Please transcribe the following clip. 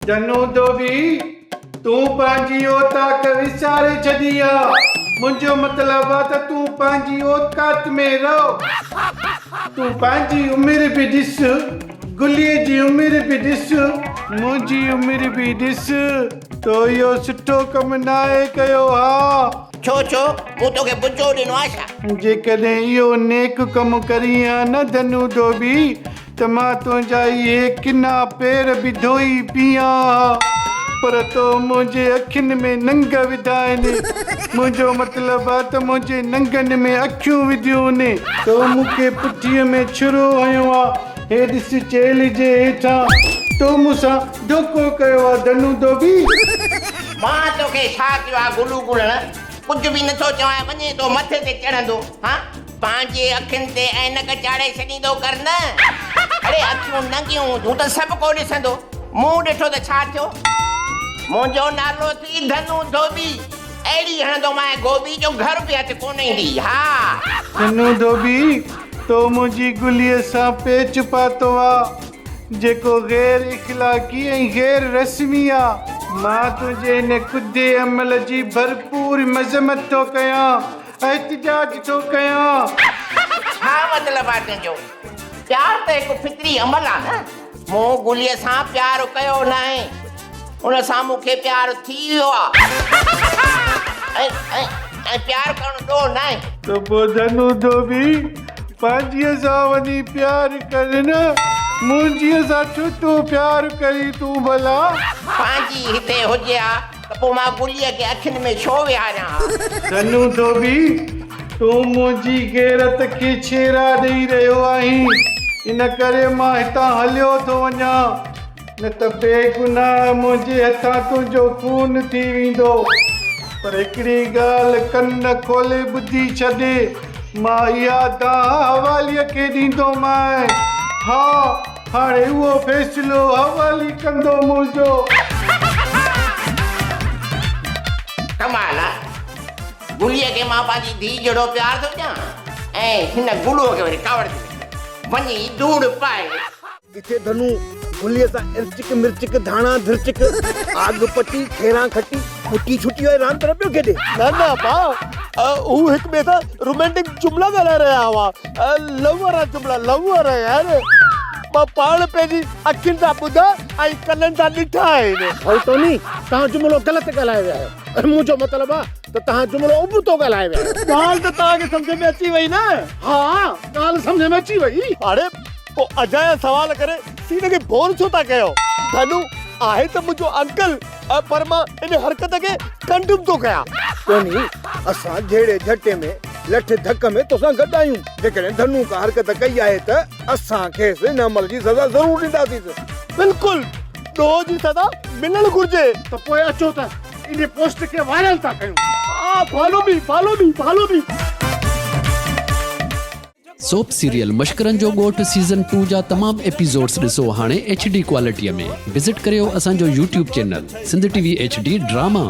धनु धोबी तू पंहिंजी औताक विसारे छॾी आहे। मुंहिंजो मतिलबु आहे त तूं पंहिंजी औकात में रहो। तूं पंहिंजी उमिरि बि ॾिस, गुलीअ जी उमिरि बि ॾिस, मुंहिंजी उमिरि बि ॾिस। तो इहो सुठो कमु न आहे कयो। हा छो मूं तोखे बुजो ॾिनो आहे छा? जेकॾहिं इहो नेक कमु करी आहे न धनु धोबी त मां तुंहिंजा इहे किना पेर बि धोई पिया। पर तो मुंहिंजे अखियुनि में नंग विधा आहिनि। मुंहिंजो मतिलबु आहे त मुंहिंजे नंगनि में अखियूं विधियूं आहिनि। तो मूंखे पुठीअ में छुरो हयो आहे। हे ॾिस चेल जे हेठां तो मूंसां धोखो कयो आहे धनु धोबी। मां तोखे छा कयो आहे गुलू गुलण? कुझु बि नथो चवां, वञे तो मथे ते चढ़ंदो। हा पंहिंजे अखियुनि ते ऐनक चाढ़े छॾींदो कर न। अरे अखियूं नंगियूं तूं त सभु को ॾिसंदो। मूं ॾिठो त छा थियो? मुंहिंजो नालो थी धनु धोबी। अहिड़ी हणंदो मां गोभी जो घर बि हथ कोन ईंदी। हा धनु धोबी तो मुंहिंजी गुलीअ सां पेच पातो आहे जेको गैर इख़लाक़ी ऐं गैर रस्मी आहे। मां तुंहिंजे हिन कुदे अमल जी भरपूर मज़म्मत थो कयां, एहतिजाज थो कयां। छा मतिलबु आहे तुंहिंजो? प्यार त हिकु फितरी अमल आहे न। मूं गुलीअ सां प्यारु कयो न आहे, उन सां मूंखे प्यारु थी वियो आहे। ऐं प्यारु करणु ॾोह न आहे। त पोइ धनु धोबी पंहिंजीअ सां वञी प्यारु कर न। मुंहिंजीअ सां छो तूं प्यारु करी तूं भला? पंहिंजी हिते हुजे हा त पोइ मां गुलीअ खे अखियुनि में छो विहारियां? धनु धोबी तूं मुंहिंजी गैरत खे छेड़ा ॾेई रहियो आहीं। इन करे मां हितां हलियो थो वञा, न त बेगुनाह मुंहिंजे हथां तुंहिंजो खून थी वेंदो। पर हिकिड़ी ॻाल्हि कन खोले ॿुधी छॾे, मां इहा दाह हवालीअ खे ॾींदोमांइ। हा हाणे उहो फ़ैसिलो हवाली कंदो मुंहिंजो। कमाल आहे। गुलीअ खे मां पंहिंजी धीउ जहिड़ो प्यार थो ॾियां ऐं हिन गुलूअ खे वरी कावड़ थी वञी धूड़ पाए। किथे धनु गुलीअ सां इर्चिक मिर्चिक धाणा धिरचिक आग पटी खेरा खटी फुटी छुटी वारी रांदि न पियो खेॾे। न भाउ हू हिकु ॿिए सां रोमांटिक जुमला ॻाल्हाए रहिया हुआ। लवर जुमला लवर यार। मां पाण पंहिंजी अखियुनि सां ॿुधा ऐं कननि सां ॾिठा आहिनि। टोनी तव्हां जुमिलो ग़लति ॻाल्हाए विया आहियो। मुंहिंजो मतिलबु आहे त तव्हां जुमिलो उबतो ॻाल्हाए विया आहियो। ॻाल्हि त तव्हांखे सम्झ में अची वई न? हा ॻाल्हि सम्झ में अची वई। अरे पोइ अजाया सवाल करे सीने खे बोर छो था कयो? धनु आहे त मुंहिंजो अंकल, पर मां इन हरकत खे कंडम थो कयां। टोनी असां जहिड़े झटे में लठ धक में तोसां गॾु आहियूं। जेकॾहिं धनु का हरकत कई आहे त असां खेसि इन अमल जी सज़ा ज़रूरु ॾींदासीं। बिल्कुलु ॾोह जी सज़ा मिलणु घुर्जे। त पोइ अचो त इन पोस्ट खे वायरल था कयूं। Follow me. सोप सीरियल मश्करनि जो ॻोठ सीज़न 2 जा तमामु एपिसोड्स ॾिसो हाणे HD क्वालिटीअ में। विज़िट करियो असांजो YouTube channel Sindh TV HD drama.